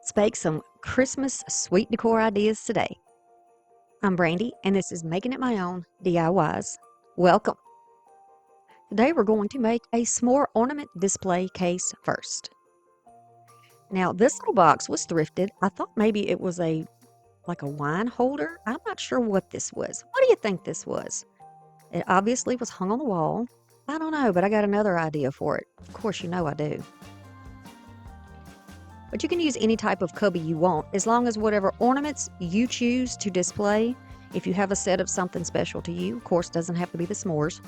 Let's bake some Christmas sweet decor ideas today. I'm Brandy, and this is Making It My Own DIYs. Welcome. Today we're going to make a s'more ornament display case first. Now this little box was thrifted. I thought maybe it was like a wine holder. I'm not sure what this was. What do you think this was? It obviously was hung on the wall. I don't know, but I got another idea for it. Of course, you know I do. But you can use any type of cubby you want, as long as whatever ornaments you choose to display, if you have a set of something special to you, of course, doesn't have to be the s'mores,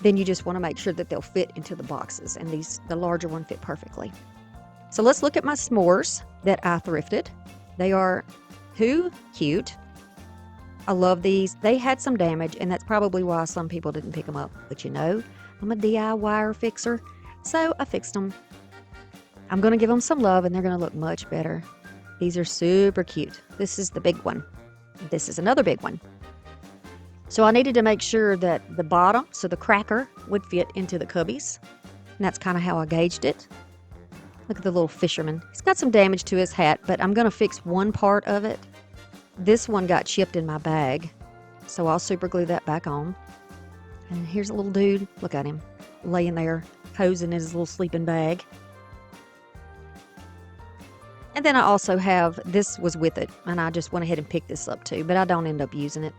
then you just want to make sure that they'll fit into the boxes, and the larger one fit perfectly. So let's look at my s'mores that I thrifted. They are too cute. I love these. They had some damage, and that's probably why some people didn't pick them up. But you know, I'm a DIYer fixer, so I fixed them. I'm going to give them some love, and they're going to look much better. These are super cute. This is the big one. This is another big one. So I needed to make sure that the bottom, so the cracker, would fit into the cubbies. And that's kind of how I gauged it. Look at the little fisherman. He's got some damage to his hat, but I'm going to fix one part of it. This one got chipped in my bag, so I'll super glue that back on. And here's a little dude. Look at him, laying there, posing in his little sleeping bag. And then I also have, this was with it, and I just went ahead and picked this up too, but I don't end up using it.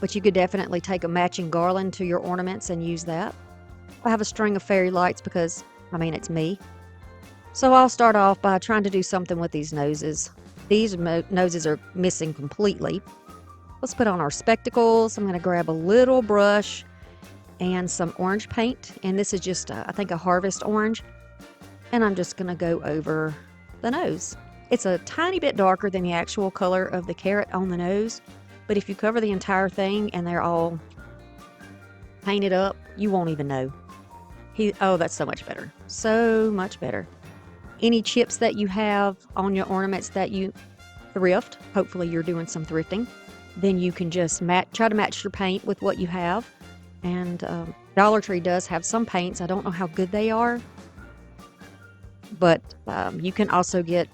But you could definitely take a matching garland to your ornaments and use that. I have a string of fairy lights because, I mean, it's me. So I'll start off by trying to do something with these noses. These noses are missing completely. Let's put on our spectacles. I'm going to grab a little brush and some orange paint. And this is just, I think, a harvest orange. And I'm just going to go over the nose. It's a tiny bit darker than the actual color of the carrot on the nose, but if you cover the entire thing and they're all painted up, you won't even know. Oh, that's so much better. So much better. Any chips that you have on your ornaments that you thrift, hopefully you're doing some thrifting, then you can just try to match your paint with what you have. And Dollar Tree does have some paints. I don't know how good they are, but you can also get,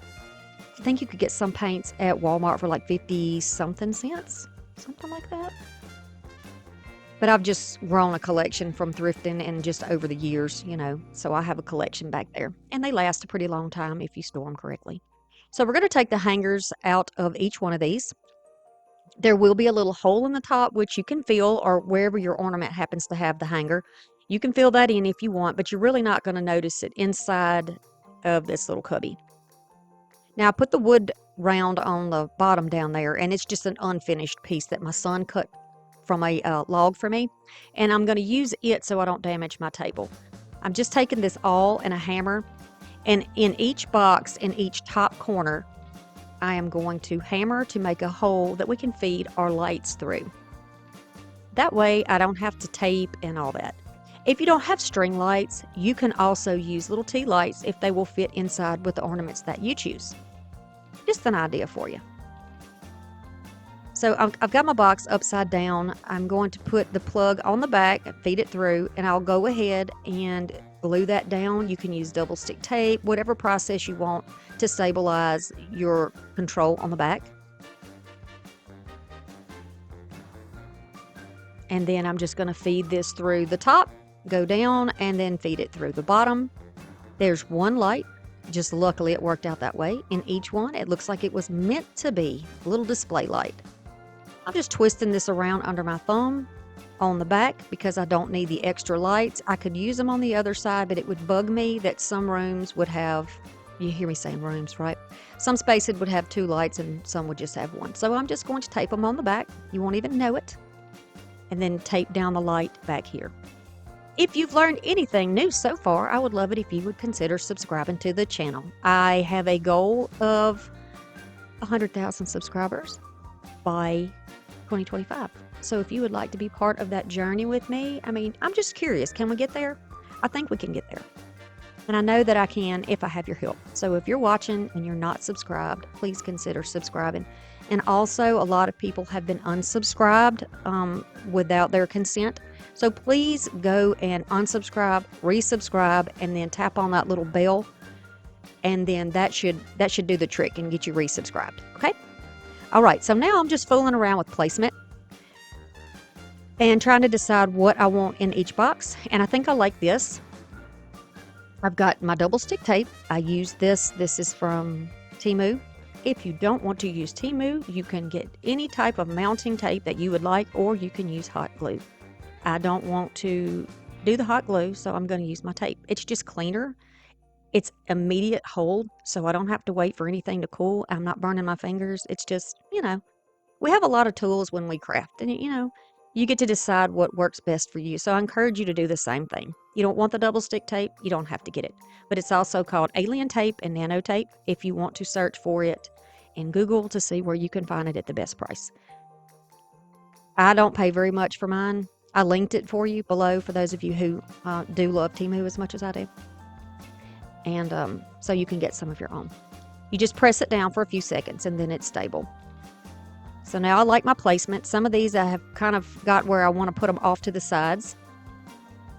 I think you could get some paints at Walmart for like 50-something cents, something like that. But I've just grown a collection from thrifting and just over the years, you know, so I have a collection back there. And they last a pretty long time if you store them correctly. So we're going to take the hangers out of each one of these. There will be a little hole in the top, which you can fill, or wherever your ornament happens to have the hanger. You can fill that in if you want, but you're really not going to notice it inside of this little cubby. Now I put the wood round on the bottom down there, and it's just an unfinished piece that my son cut from a log for me, and I'm going to use it so I don't damage my table. I'm just taking this awl and a hammer, and in each box, in each top corner, I am going to hammer to make a hole that we can feed our lights through. That way I don't have to tape and all that. If you don't have string lights, you can also use little tea lights if they will fit inside with the ornaments that you choose. Just an idea for you. So I've got my box upside down. I'm going to put the plug on the back, feed it through, and I'll go ahead and glue that down. You can use double stick tape, whatever process you want to stabilize your control on the back. And then I'm just going to feed this through the top, go down, and then feed it through the bottom. There's one light. Just luckily it worked out that way. In each one, it looks like it was meant to be a little display light. I'm just twisting this around under my thumb on the back because I don't need the extra lights. I could use them on the other side, but it would bug me that some rooms would have, you hear me saying rooms, right? Some spaces would have 2 lights and some would just have 1. So I'm just going to tape them on the back. You won't even know it. And then tape down the light back here. If you've learned anything new so far, I would love it if you would consider subscribing to the channel. I have a goal of 100,000 subscribers by 2025. So if you would like to be part of that journey with me, I mean, I'm just curious, can we get there? I think we can get there. And I know that I can if I have your help. So if you're watching and you're not subscribed, please consider subscribing. And also, a lot of people have been unsubscribed without their consent. So please go and unsubscribe, resubscribe, and then tap on that little bell and then that should do the trick and get you resubscribed. Okay. All right. So now I'm just fooling around with placement and trying to decide what I want in each box. And I think I like this. I've got my double stick tape. I use this. This is from TEMU. If you don't want to use TEMU, you can get any type of mounting tape that you would like, or you can use hot glue. I don't want to do the hot glue, so I'm going to use my tape. It's just cleaner. It's immediate hold, so I don't have to wait for anything to cool. I'm not burning my fingers. It's just, we have a lot of tools when we craft, and you get to decide what works best for you. So I encourage you to do the same thing. You don't want the double stick tape, you don't have to get it. But it's also called alien tape and nano tape if you want to search for it in Google to see where you can find it at the best price. I don't pay very much for mine. I linked it for you below for those of you who do love TEMU as much as I do. And so you can get some of your own. You just press it down for a few seconds and then it's stable. So now I like my placement. Some of these I have kind of got where I want to put them off to the sides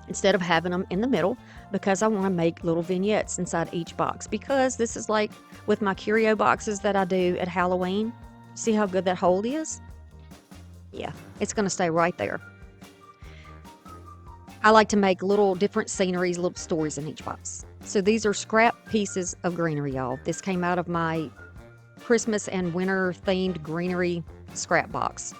instead of having them in the middle, because I want to make little vignettes inside each box, because this is like with my curio boxes that I do at Halloween. See how good that hold is? Yeah, it's going to stay right there. I like to make little different sceneries, little stories in each box. So these are scrap pieces of greenery, y'all. This came out of my Christmas and winter themed greenery scrap box.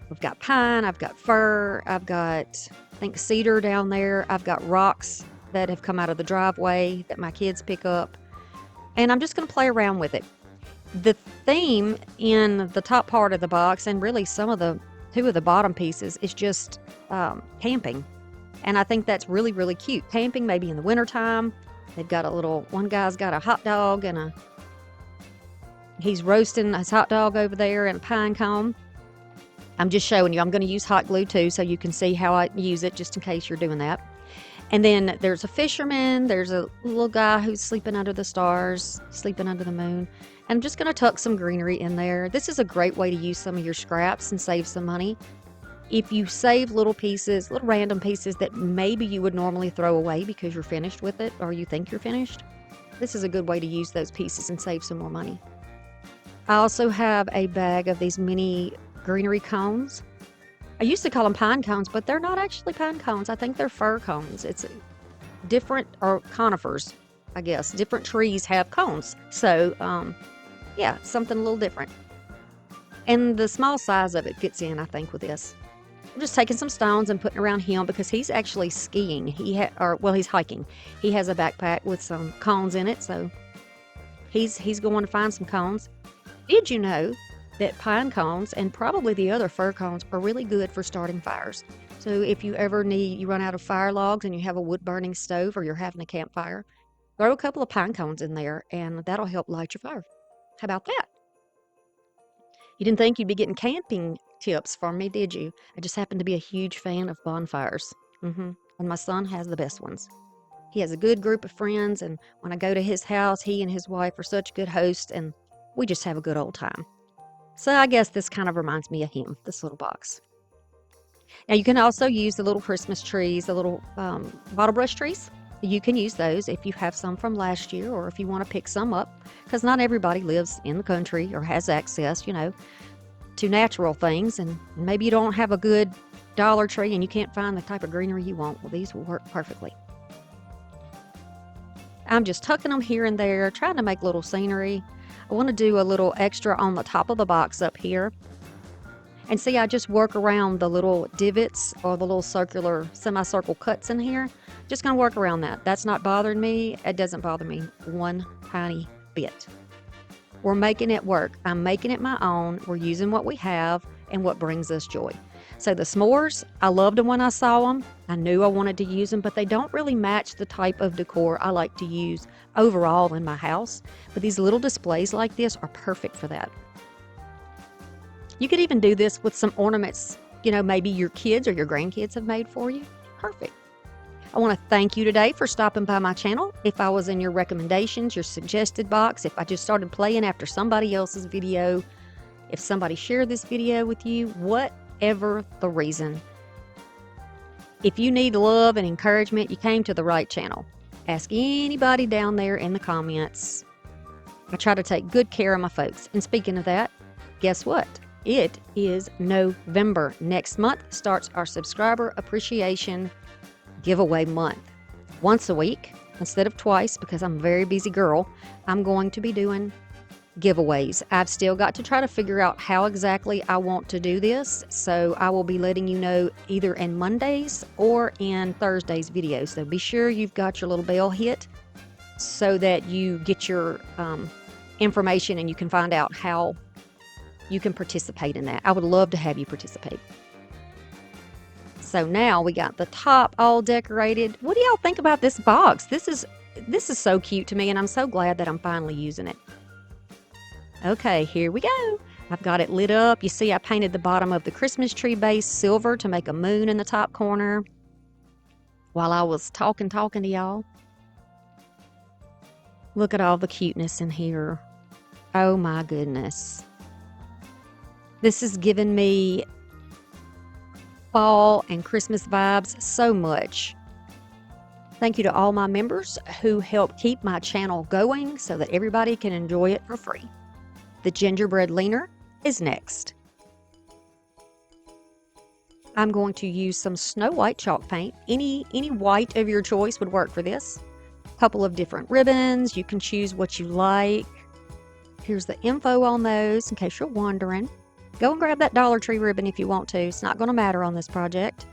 I've got pine, I've got fir, I've got, I think, cedar down there. I've got rocks that have come out of the driveway that my kids pick up. And I'm just going to play around with it. The theme in the top part of the box, and really two of the bottom pieces, is just camping. And I think that's really, really cute. Camping maybe in the wintertime. They've got one guy's got a hot dog and he's roasting his hot dog over there in a pine cone. I'm just showing you. I'm going to use hot glue too, so you can see how I use it, just in case you're doing that. And then there's a fisherman. There's a little guy who's sleeping under the stars, sleeping under the moon. And I'm just going to tuck some greenery in there. This is a great way to use some of your scraps and save some money. If you save little pieces, little random pieces that maybe you would normally throw away because you're finished with it, or you think you're finished, this is a good way to use those pieces and save some more money. I also have a bag of these mini greenery cones. I used to call them pine cones, but they're not actually pine cones. I think they're fir cones. It's different, or conifers, I guess. Different trees have cones. So, yeah, something a little different. And the small size of it fits in, I think, with this. I'm just taking some stones and putting around him because he's actually skiing. He's hiking. He has a backpack with some cones in it, so he's going to find some cones. Did you know that pine cones and probably the other fir cones are really good for starting fires? So if you ever you run out of fire logs and you have a wood burning stove, or you're having a campfire, throw a couple of pine cones in there and that'll help light your fire. How about that? You didn't think you'd be getting camping tips from me, did you? I just happen to be a huge fan of bonfires. And my son has the best ones. He has a good group of friends, and when I go to his house, he and his wife are such good hosts, and we just have a good old time. So I guess this kind of reminds me of him, this little box. Now you can also use the little Christmas trees, the little bottle brush trees. You can use those if you have some from last year, or if you want to pick some up, because not everybody lives in the country or has access, to natural things, and maybe you don't have a good Dollar Tree and you can't find the type of greenery you want. Well, these will work perfectly. I'm just tucking them here and there, trying to make little scenery. I want to do a little extra on the top of the box up here. And see, I just work around the little divots or the little circular semicircle cuts in here. Just going to work around that. That's not bothering me. It doesn't bother me one tiny bit. We're making it work. I'm making it my own. We're using what we have and what brings us joy. So the s'mores, I loved them when I saw them. I knew I wanted to use them, but they don't really match the type of decor I like to use overall in my house. But these little displays like this are perfect for that. You could even do this with some ornaments, maybe your kids or your grandkids have made for you. Perfect. I want to thank you today for stopping by my channel. If I was in your recommendations, your suggested box, if I just started playing after somebody else's video, if somebody shared this video with you, whatever the reason, if you need love and encouragement, you came to the right channel. Ask anybody down there in the comments. I try to take good care of my folks. And speaking of that, guess what? It is November. Next month starts our subscriber appreciation giveaway month. Once a week instead of twice, because I'm a very busy girl, I'm going to be doing giveaways. I've still got to try to figure out how exactly I want to do this, so I will be letting you know either in Mondays or in Thursday's videos. So be sure you've got your little bell hit so that you get your information and you can find out how you can participate in that. I would love to have you participate. So now we got the top all decorated. What do y'all think about this box? This is so cute to me, and I'm so glad that I'm finally using it. Okay, here we go. I've got it lit up. You see I painted the bottom of the Christmas tree base silver to make a moon in the top corner while I was talking to y'all. Look at all the cuteness in here. Oh my goodness. This has given me fall and Christmas vibes so much. Thank you to all my members who help keep my channel going so that everybody can enjoy it for free. The gingerbread leaner is next. I'm going to use some Snow White chalk paint. Any white of your choice would work for this. A couple of different ribbons. You can choose what you like. Here's the info on those in case you're wondering. Go and grab that Dollar Tree ribbon if you want to. It's not going to matter on this project.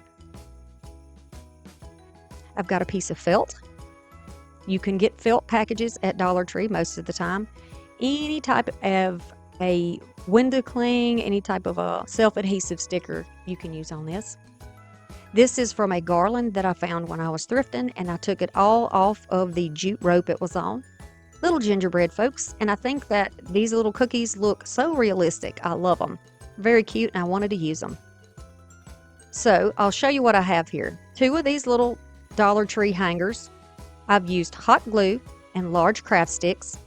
I've got a piece of felt. You can get felt packages at Dollar Tree most of the time. Any type of a window cling, any type of a self-adhesive sticker you can use on this. This is from a garland that I found when I was thrifting, and I took it all off of the jute rope it was on. Little gingerbread folks, and I think that these little cookies look so realistic. I love them. Very cute, and I wanted to use them. So I'll show you what I have here. 2 of these little Dollar Tree hangers. I've used hot glue and large craft sticks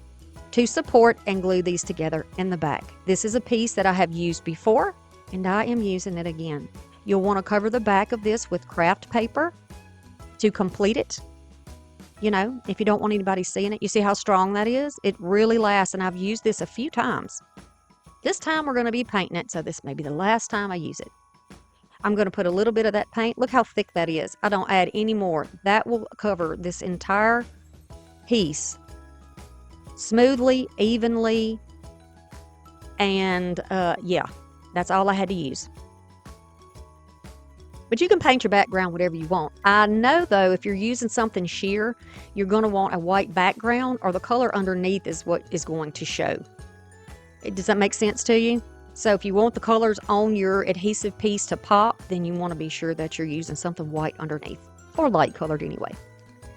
to support and glue these together in the back. This is a piece that I have used before, and I am using it again. You'll want to cover the back of this with craft paper to complete it. You know, if you don't want anybody seeing it, you see how strong that is? It really lasts, and I've used this a few times. This time we're going to be painting it, so this may be the last time I use it. I'm going to put a little bit of that paint. Look how thick that is. I don't add any more. That will cover this entire piece smoothly, evenly, and yeah, that's all I had to use. But you can paint your background whatever you want. I know, though, if you're using something sheer, you're going to want a white background, or the color underneath is what is going to show. Does that make sense to you? So if you want the colors on your adhesive piece to pop, then you want to be sure that you're using something white underneath, or light colored anyway.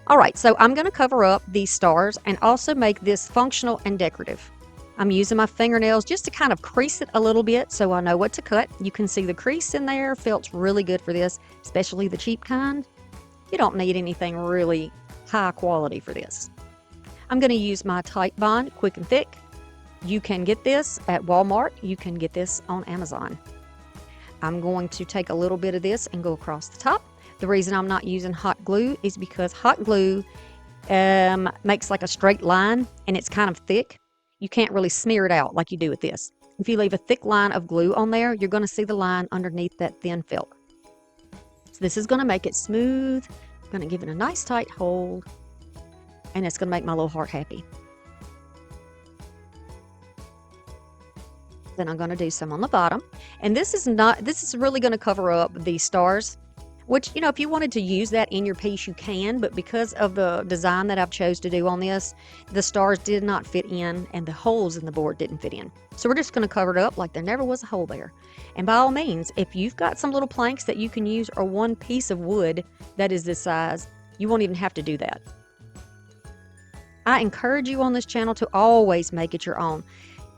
All right, so I'm going to cover up these stars and also make this functional and decorative. I'm using my fingernails just to kind of crease it a little bit so I know what to cut. You can see the crease in there. Felt's really good for this, especially the cheap kind. You don't need anything really high quality for this. I'm going to use my Type Bond Quick and Thick. You can get this at Walmart. You can get this on Amazon. I'm going to take a little bit of this and go across the top. The reason I'm not using hot glue is because hot glue makes like a straight line, and it's kind of thick. You can't really smear it out like you do with this. If you leave a thick line of glue on there, you're going to see the line underneath that thin felt. So this is going to make it smooth. I'm going to give it a nice tight hold, and it's going to make my little heart happy. Then I'm going to do some on the bottom, and this is really going to cover up the stars, which, you know, if you wanted to use that in your piece, you can, but because of the design that I've chose to do on this, the stars did not fit in, and the holes in the board didn't fit in. So we're just going to cover it up like there never was a hole there. And by all means, if you've got some little planks that you can use, or one piece of wood that is this size, you won't even have to do that. I encourage you on this channel to always make it your own.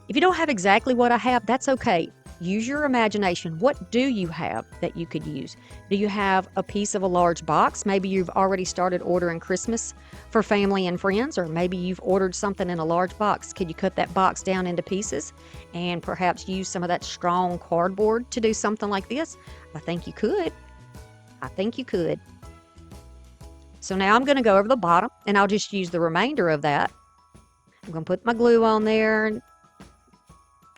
If you don't have exactly what I have, that's okay. Use your imagination. What do you have that you could use? Do you have a piece of a large box? Maybe you've already started ordering Christmas for family and friends, or maybe you've ordered something in a large box. Could you cut that box down into pieces and perhaps use some of that strong cardboard to do something like this? I think you could. I think you could. So now I'm going to go over the bottom, and I'll just use the remainder of that. I'm going to put my glue on there,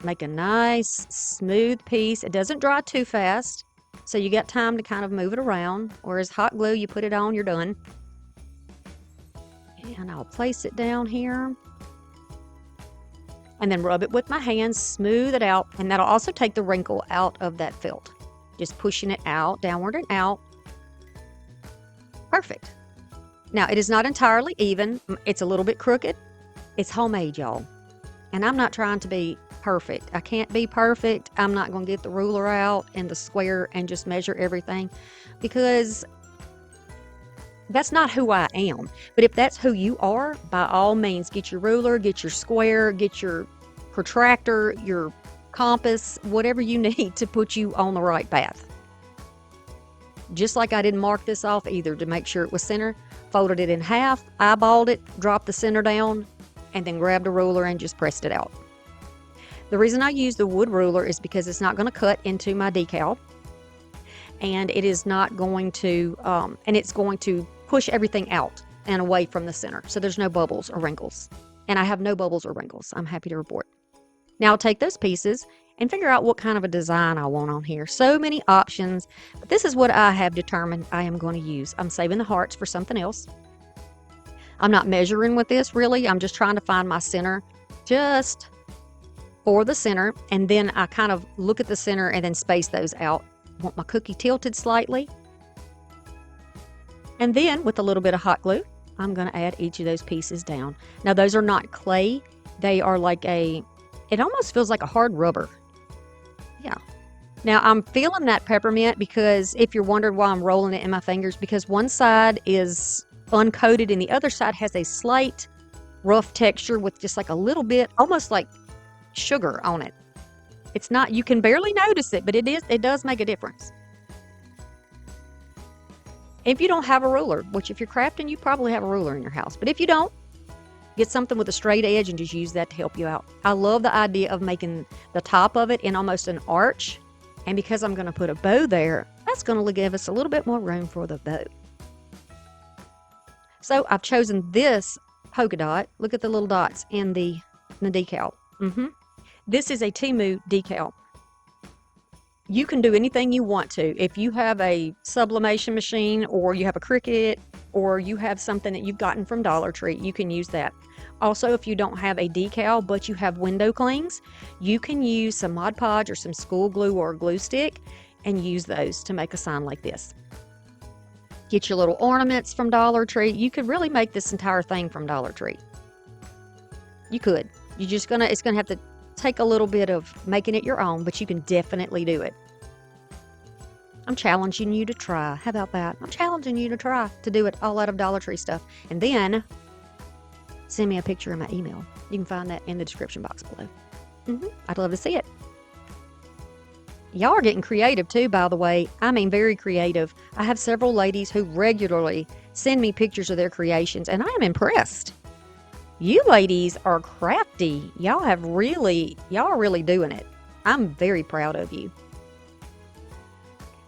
make a nice smooth piece. It doesn't dry too fast, so you got time to kind of move it around. Whereas hot glue, you put it on, you're done. And I'll place it down here. And then rub it with my hands, smooth it out, and that'll also take the wrinkle out of that felt. Just pushing it out, downward and out. Perfect. Now, it is not entirely even. It's a little bit crooked. It's homemade, y'all. And I'm not trying to be perfect. I can't be perfect. I'm not going to get the ruler out and the square and just measure everything, because that's not who I am. But if that's who you are, by all means, get your ruler, get your square, get your protractor, your compass, whatever you need to put you on the right path. Just like I didn't mark this off either to make sure it was center, folded it in half, eyeballed it, dropped the center down, and then grabbed a ruler and just pressed it out. The reason I use the wood ruler is because it's not going to cut into my decal, and it is not going to, and it's going to push everything out and away from the center, so there's no bubbles or wrinkles. And I have no bubbles or wrinkles, I'm happy to report. Now I'll take those pieces and figure out what kind of a design I want on here. So many options, but this is what I have determined I am going to use. I'm saving the hearts for something else. I'm not measuring with this really. I'm just trying to find my center just for the center, and then I kind of look at the center and then space those out. I want my cookie tilted slightly. And then with a little bit of hot glue, I'm going to add each of those pieces down. Now those are not clay. They are like it almost feels like a hard rubber. Yeah. Now I'm feeling that peppermint because if you're wondering why I'm rolling it in my fingers, because one side is uncoated and the other side has a slight rough texture with just like a little bit, almost like sugar on it. It's not, you can barely notice it, but it does make a difference. If you don't have a ruler, which if you're crafting, you probably have a ruler in your house, but if you don't, get something with a straight edge and just use that to help you out. I love the idea of making the top of it in almost an arch, and because I'm going to put a bow there, that's going to give us a little bit more room for the bow. So I've chosen this polka dot. Look at the little dots in the decal. This is a TEMU decal. You can do anything you want to. If you have a sublimation machine, or you have a Cricut, or you have something that you've gotten from Dollar Tree, you can use that. Also, if you don't have a decal but you have window clings, you can use some Mod Podge or some school glue or a glue stick and use those to make a sign like this. Get your little ornaments from Dollar Tree. You could really make this entire thing from Dollar Tree. You could. It's gonna have to take a little bit of making it your own, but you can definitely do it. I'm challenging you to try. How about that? I'm challenging you to try to do it all out of Dollar Tree stuff. And then send me a picture in my email. You can find that in the description box below. I'd love to see it. Y'all are getting creative too, by the way. I mean, very creative. I have several ladies who regularly send me pictures of their creations, and I am impressed. You ladies are crafty. Y'all are really doing it. I'm very proud of you.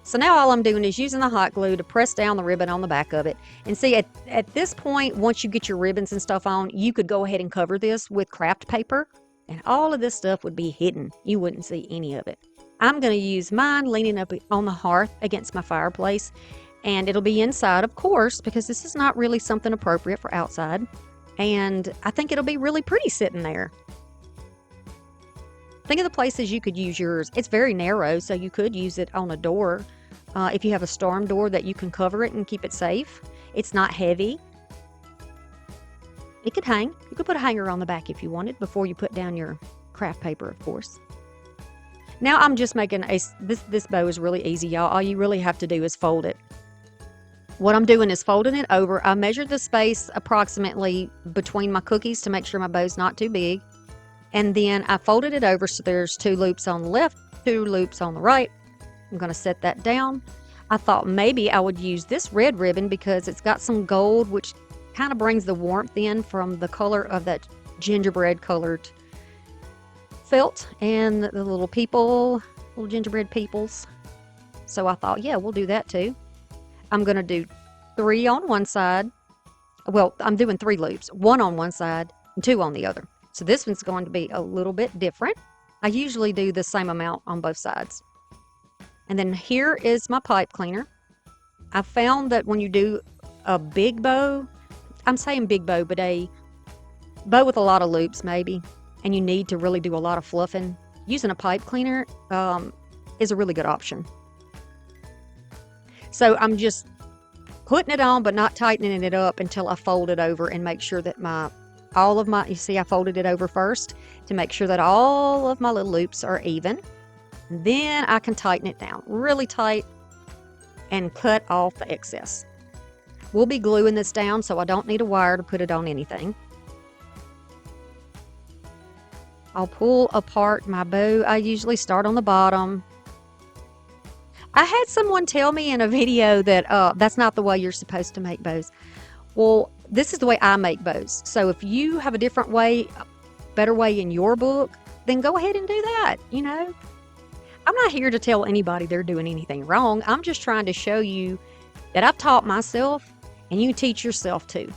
So now all I'm doing is using the hot glue to press down the ribbon on the back of it. And see, at this point, once you get your ribbons and stuff on, you could go ahead and cover this with craft paper, and all of this stuff would be hidden. You wouldn't see any of it. I'm going to use mine leaning up on the hearth against my fireplace, and it'll be inside, of course, because this is not really something appropriate for outside. And I think it'll be really pretty sitting there. Think of the places you could use yours. It's very narrow, so you could use it on a door. If you have a storm door that you can cover it and keep it safe. It's not heavy. It could hang. You could put a hanger on the back if you wanted before you put down your craft paper, of course. Now I'm just making this bow is really easy, y'all. All you really have to do is fold it. What I'm doing is folding it over. I measured the space approximately between my cookies to make sure my bow's not too big. And then I folded it over so there's 2 loops on the left, 2 loops on the right. I'm going to set that down. I thought maybe I would use this red ribbon because it's got some gold, which kind of brings the warmth in from the color of that gingerbread colored felt and the little gingerbread peoples. So I thought, yeah, we'll do that too. I'm going to do 3 on one side. Well, I'm doing 3 loops, 1 on one side and 2 on the other. So this one's going to be a little bit different. I usually do the same amount on both sides. And then here is my pipe cleaner. I found that when you do a big bow, I'm saying big bow, but a bow with a lot of loops maybe, and you need to really do a lot of fluffing, using a pipe cleaner is a really good option. So I'm just putting it on but not tightening it up until I fold it over and make sure that you see I folded it over first to make sure that all of my little loops are even. Then I can tighten it down really tight and cut off the excess. We'll be gluing this down, so I don't need a wire to put it on anything. I'll pull apart my bow. I usually start on the bottom. I had someone tell me in a video that that's not the way you're supposed to make bows. Well, this is the way I make bows. So if you have a different way, a better way in your book, then go ahead and do that, you know. I'm not here to tell anybody they're doing anything wrong. I'm just trying to show you that I've taught myself and you teach yourself too.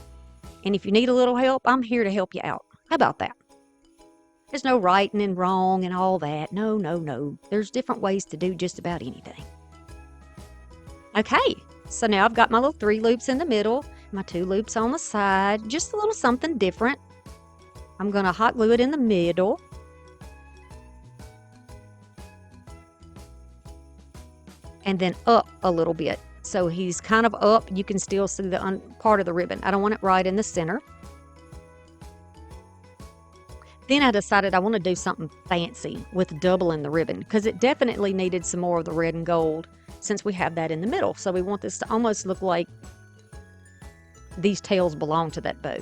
And if you need a little help, I'm here to help you out. How about that? There's no right and wrong and all that. No, no, no. There's different ways to do just about anything. Okay, so now I've got my little 3 loops in the middle, my 2 loops on the side, just a little something different. I'm going to hot glue it in the middle. And then up a little bit. So he's kind of up. You can still see the part of the ribbon. I don't want it right in the center. Then I decided I want to do something fancy with doubling the ribbon because it definitely needed some more of the red and gold since we have that in the middle. So we want this to almost look like these tails belong to that bow,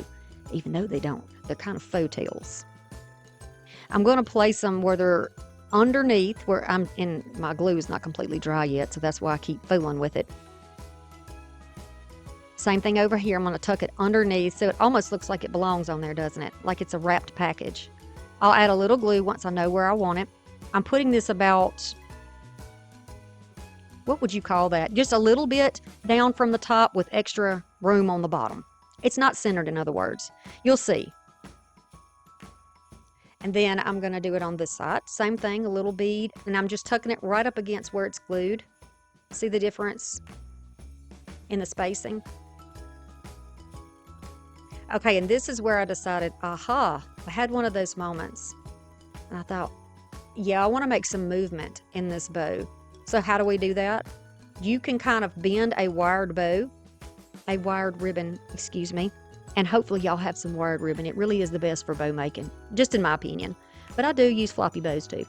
even though they don't. They're kind of faux tails. I'm going to place them where they're underneath, where my glue is not completely dry yet, so that's why I keep fooling with it. Same thing over here. I'm going to tuck it underneath so it almost looks like it belongs on there, doesn't it? Like it's a wrapped package. I'll add a little glue once I know where I want it. I'm putting this about, what would you call that? Just a little bit down from the top with extra room on the bottom. It's not centered, in other words. You'll see. And then I'm going to do it on this side. Same thing, a little bead. And I'm just tucking it right up against where it's glued. See the difference in the spacing? Okay, and this is where I decided, aha, I had one of those moments. And I thought, yeah, I want to make some movement in this bow. So how do we do that? You can kind of bend a wired ribbon, excuse me. And hopefully y'all have some wired ribbon. It really is the best for bow making, just in my opinion. But I do use floppy bows too.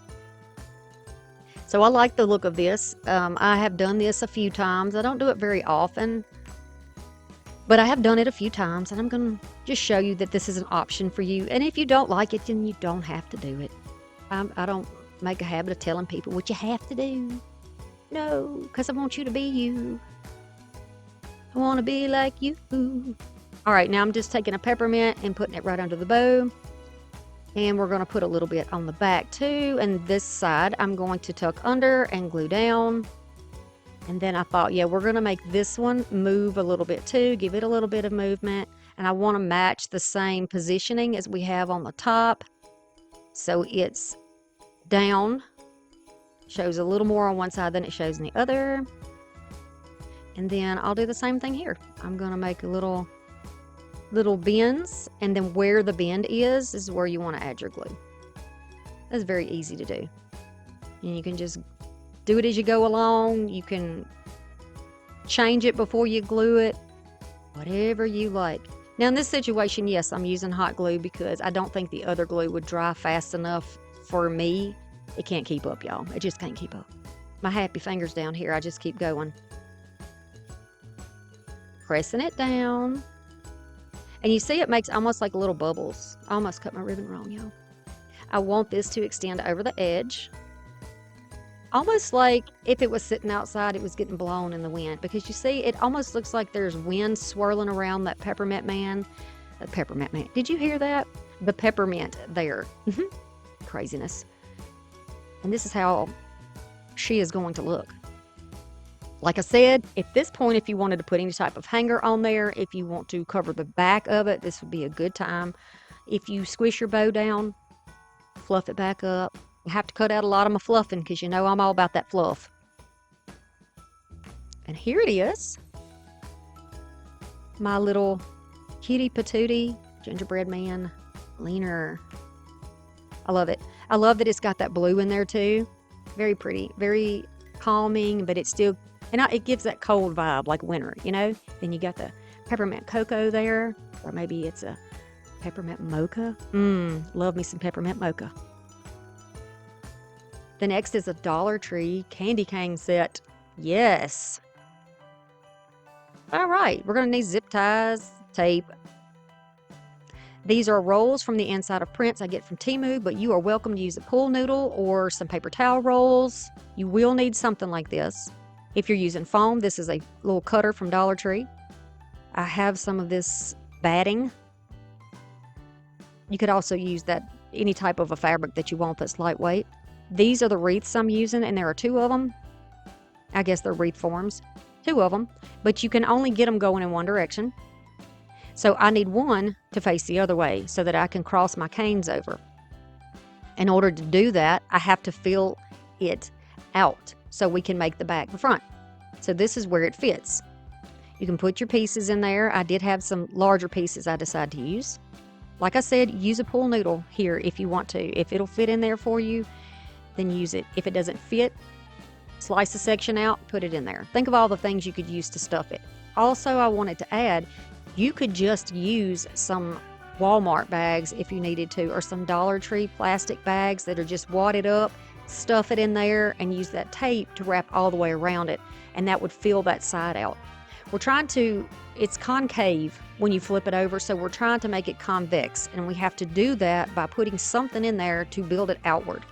So I like the look of this. I have done this a few times. I don't do it very often, but I have done it a few times. And I'm going to just show you that this is an option for you. And if you don't like it, then you don't have to do it. I don't make a habit of telling people what you have to do. No, because I want you to be you. I want to be like you. All right, now I'm just taking a peppermint and putting it right under the bow. And we're going to put a little bit on the back too. And this side I'm going to tuck under and glue down. And then I thought, yeah, we're going to make this one move a little bit too. Give it a little bit of movement. And I want to match the same positioning as we have on the top. So it's down. Shows a little more on one side than it shows on the other. And then I'll do the same thing here. I'm going to make a little bends, and then where the bend is where you want to add your glue. That's very easy to do. And you can just do it as you go along. You can change it before you glue it. Whatever you like. Now in this situation, yes, I'm using hot glue because I don't think the other glue would dry fast enough for me. It can't keep up, y'all. It just can't keep up. My happy fingers down here, I just keep going. Pressing it down. And you see it makes almost like little bubbles. I almost cut my ribbon wrong, y'all. I want this to extend over the edge. Almost like if it was sitting outside, it was getting blown in the wind. Because you see, it almost looks like there's wind swirling around that peppermint man. That peppermint man. Did you hear that? The peppermint there. Craziness. And this is how she is going to look. Like I said, at this point, if you wanted to put any type of hanger on there, if you want to cover the back of it, this would be a good time. If you squish your bow down, fluff it back up. I have to cut out a lot of my fluffing because you know I'm all about that fluff. And here it is. My little cutie patootie gingerbread man leaner. I love it. I love that it's got that blue in there too. Very pretty, very calming, but it's still, and it gives that cold vibe like winter, you know? Then you got the peppermint cocoa there, or maybe it's a peppermint mocha. Love me some peppermint mocha. The next is a Dollar Tree candy cane set. Yes. All right, we're gonna need zip ties, tape. These are rolls from the inside of prints I get from TEMU, but you are welcome to use a pool noodle or some paper towel rolls. You will need something like this. If you're using foam, this is a little cutter from Dollar Tree. I have some of this batting. You could also use that, any type of a fabric that you want that's lightweight. These are the wreaths I'm using, and there are 2 of them. I guess they're wreath forms, 2 of them, but you can only get them going in one direction. So I need one to face the other way so that I can cross my canes over. In order to do that, I have to fill it out so we can make the back the front. So this is where it fits. You can put your pieces in there. I did have some larger pieces I decided to use. Like I said, use a pool noodle here if you want to. If it'll fit in there for you, then use it. If it doesn't fit, slice the section out, put it in there. Think of all the things you could use to stuff it. Also, I wanted to add, you could just use some Walmart bags if you needed to, or some Dollar Tree plastic bags that are just wadded up, stuff it in there and use that tape to wrap all the way around it, and that would fill that side out. We're trying to, it's concave when you flip it over, so we're trying to make it convex, and we have to do that by putting something in there to build it outward.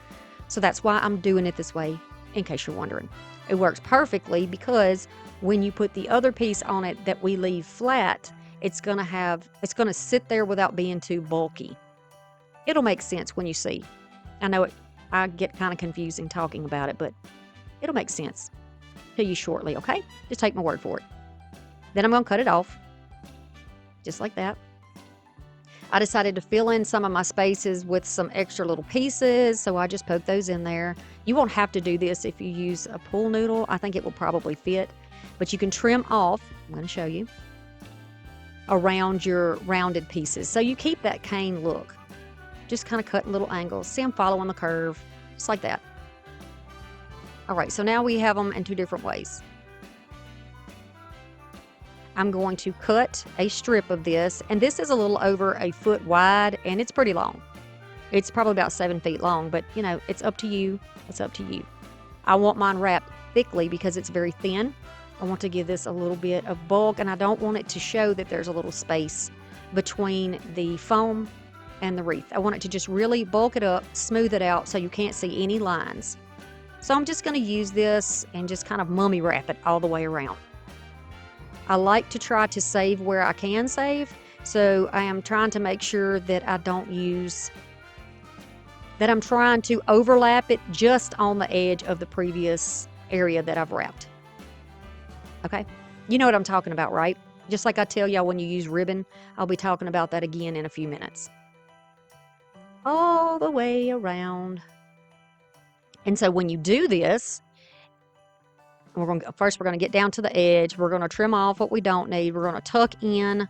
So that's why I'm doing it this way, in case you're wondering. It works perfectly because when you put the other piece on it that we leave flat, it's gonna sit there without being too bulky. It'll make sense when you see. I know I get kind of confusing talking about it, but it'll make sense to you shortly, okay? Just take my word for it. Then I'm gonna cut it off, just like that. I decided to fill in some of my spaces with some extra little pieces, so I just poked those in there. You won't have to do this if you use a pool noodle. I think it will probably fit, but you can trim off, I'm gonna show you, around your rounded pieces. So you keep that cane look. Just kind of cutting little angles. See, I'm following the curve, just like that. All right, so now we have them in 2 different ways. I'm going to cut a strip of this, and this is a little over 1 foot wide, and it's pretty long. It's probably about 7 feet long, but you know, it's up to you. It's up to you. I want mine wrapped thickly because it's very thin. I want to give this a little bit of bulk, and I don't want it to show that there's a little space between the foam and the wreath. I want it to just really bulk it up, smooth it out so you can't see any lines. So I'm just going to use this and just kind of mummy wrap it all the way around. I like to try to save where I can save, so I am trying to make sure that I don't use, that I'm trying to overlap it just on the edge of the previous area that I've wrapped. Okay, you know what I'm talking about, right? Just like I tell y'all when you use ribbon, I'll be talking about that again in a few minutes. All the way around. And so when you do this, first we're going to get down to the edge. We're going to trim off what we don't need. We're going to tuck in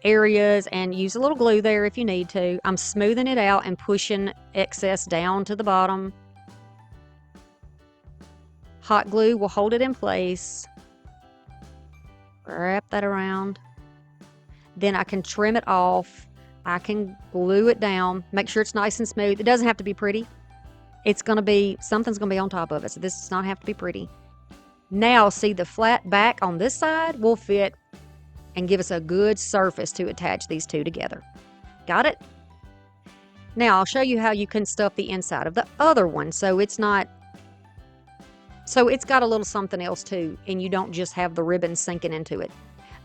areas and use a little glue there if you need to. I'm smoothing it out and pushing excess down to the bottom. Hot glue will hold it in place. Wrap that around. Then I can trim it off. I can glue it down. Make sure it's nice and smooth. It doesn't have to be pretty. It's going to be, something's going to be on top of it. So this does not have to be pretty. Now, see, the flat back on this side will fit and give us a good surface to attach these two together. Got it? Now, I'll show you how you can stuff the inside of the other one so it's not, so it's got a little something else too, and you don't just have the ribbon sinking into it.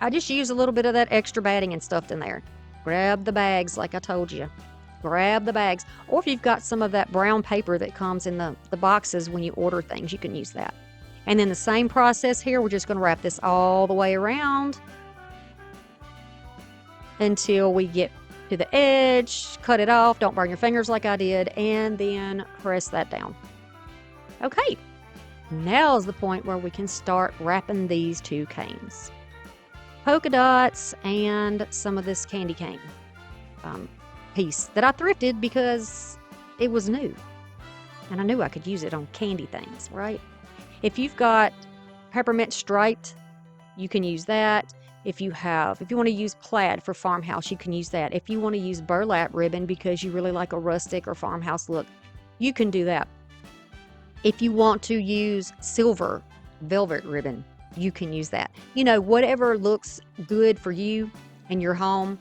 I just use a little bit of that extra batting and stuffed in there. Grab the bags like I told you. Grab the bags. Or if you've got some of that brown paper that comes in the boxes when you order things, you can use that. And then the same process here, we're just going to wrap this all the way around until we get to the edge, cut it off, don't burn your fingers like I did, and then press that down. Okay, now is the point where we can start wrapping these two canes. Polka dots and some of this candy cane piece that I thrifted because it was new. And I knew I could use it on candy things, right? If you've got peppermint striped, you can use that. If you want to use plaid for farmhouse, you can use that. If you want to use burlap ribbon because you really like a rustic or farmhouse look, you can do that. If you want to use silver velvet ribbon, you can use that. You know, whatever looks good for you and your home,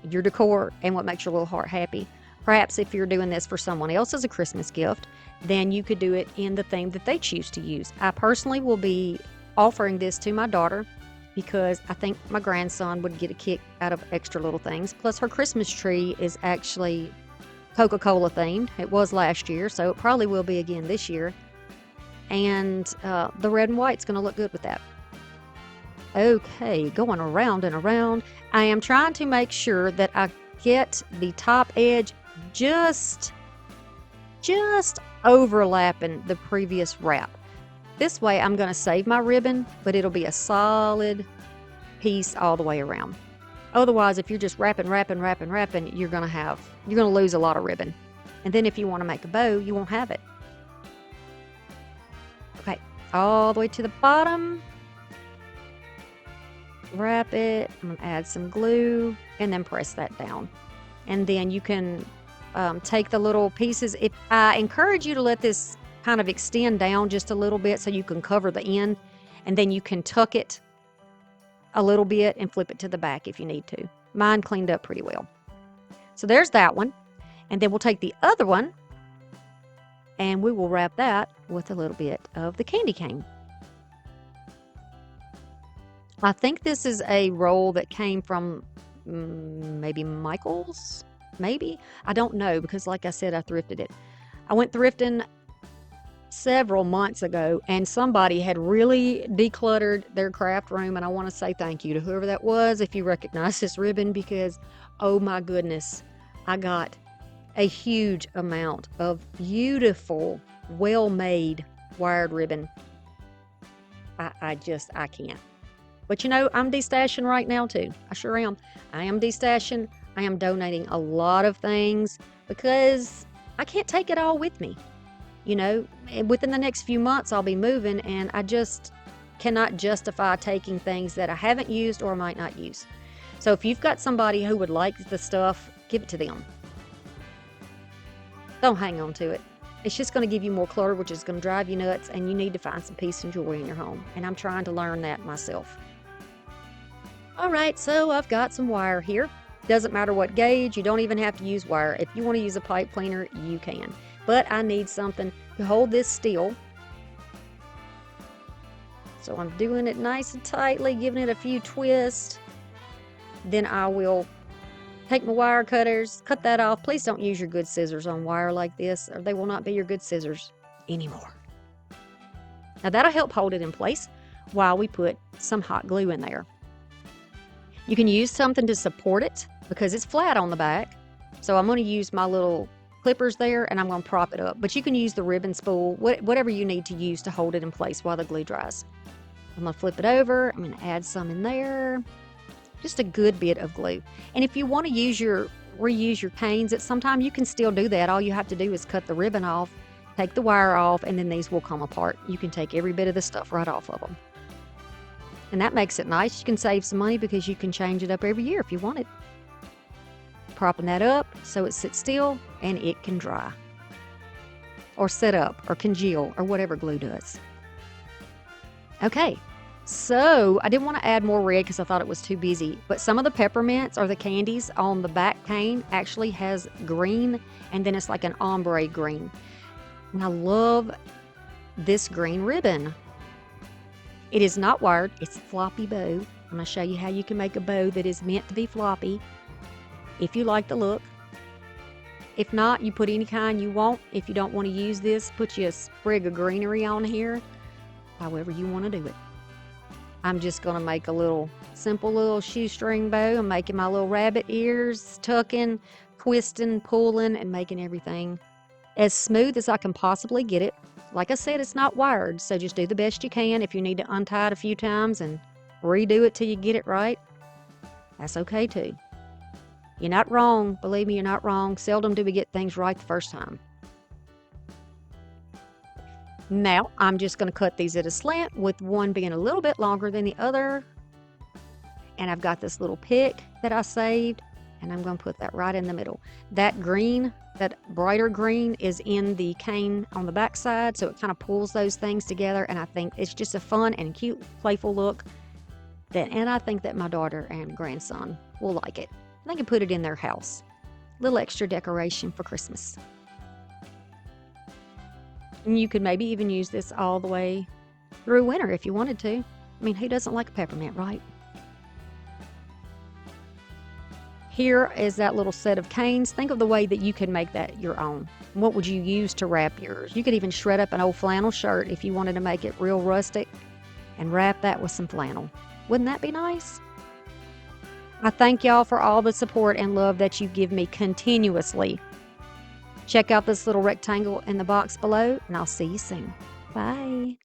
your decor, and what makes your little heart happy. Perhaps if you're doing this for someone else as a Christmas gift, then you could do it in the theme that they choose to use. I personally will be offering this to my daughter because I think my grandson would get a kick out of extra little things. Plus, her Christmas tree is actually Coca-Cola themed. It was last year, so it probably will be again this year. And the red and white's going to look good with that. Okay, going around and around. I am trying to make sure that I get the top edge just overlapping the previous wrap. This way I'm going to save my ribbon, but it'll be a solid piece all the way around. Otherwise, if you're just wrapping, you're going to lose a lot of ribbon. And then if you want to make a bow, you won't have it. Okay, all the way to the bottom. Wrap it. I'm going to add some glue and then press that down. And then you can take the little pieces. If I encourage you to let this kind of extend down just a little bit so you can cover the end, and then you can tuck it a little bit and flip it to the back if you need to. Mine cleaned up pretty well. So there's that one. And then we'll take the other one and we will wrap that with a little bit of the candy cane. I think this is a roll that came from maybe Michael's, maybe? I don't know because like I said, I thrifted it. I went thrifting several months ago and somebody had really decluttered their craft room, and I want to say thank you to whoever that was if you recognize this ribbon, because oh my goodness, I got a huge amount of beautiful, well-made wired ribbon. I can't. But you know, I'm destashing right now too. I sure am. I am destashing. I am donating a lot of things because I can't take it all with me. You know, within the next few months, I'll be moving, and I just cannot justify taking things that I haven't used or might not use. So if you've got somebody who would like the stuff, give it to them. Don't hang on to it. It's just going to give you more clutter, which is going to drive you nuts, and you need to find some peace and joy in your home. And I'm trying to learn that myself. All right, so I've got some wire here. Doesn't matter what gauge, you don't even have to use wire. If you want to use a pipe cleaner, you can. But I need something to hold this still. So I'm doing it nice and tightly, giving it a few twists. Then I will take my wire cutters, cut that off. Please don't use your good scissors on wire like this, or they will not be your good scissors anymore. Now that'll help hold it in place while we put some hot glue in there. You can use something to support it because it's flat on the back. So I'm going to use my little clippers there and I'm going to prop it up. But you can use the ribbon spool, whatever you need to use to hold it in place while the glue dries. I'm going to flip it over. I'm going to add some in there. Just a good bit of glue. And if you want to reuse your canes at some time, you can still do that. All you have to do is cut the ribbon off, take the wire off, and then these will come apart. You can take every bit of the stuff right off of them. And that makes it nice. You can save some money because you can change it up every year if you want it. Propping that up so it sits still and it can dry. Or set up or congeal or whatever glue does. Okay, so I didn't want to add more red because I thought it was too busy. But some of the peppermints or the candies on the back cane actually has green, and then it's like an ombre green. And I love this green ribbon. It is not wired, it's a floppy bow. I'm going to show you how you can make a bow that is meant to be floppy if you like the look. If not, you put any kind you want. If you don't want to use this, put you a sprig of greenery on here. however you want to do it. I'm just going to make a little simple little shoestring bow. I'm making my little rabbit ears, tucking, twisting, pulling, and making everything as smooth as I can possibly get it. Like I said, it's not wired, so just do the best you can. If you need to untie it a few times and redo it till you get it right, that's okay too. You're not wrong. Believe me, you're not wrong. Seldom do we get things right the first time. Now, I'm just going to cut these at a slant, with one being a little bit longer than the other. And I've got this little pick that I saved, and I'm going to put that right in the middle. That green, that brighter green, is in the cane on the back side, so it kind of pulls those things together, and I think it's just a fun and cute, playful look. And I think that my daughter and grandson will like it. They can put it in their house. Little extra decoration for Christmas. And you could maybe even use this all the way through winter if you wanted to. I mean, who doesn't like a peppermint, right? Here is that little set of canes. Think of the way that you could make that your own. What would you use to wrap yours? You could even shred up an old flannel shirt if you wanted to make it real rustic and wrap that with some flannel. Wouldn't that be nice? I thank y'all for all the support and love that you give me continuously. Check out this little rectangle in the box below, and I'll see you soon. Bye.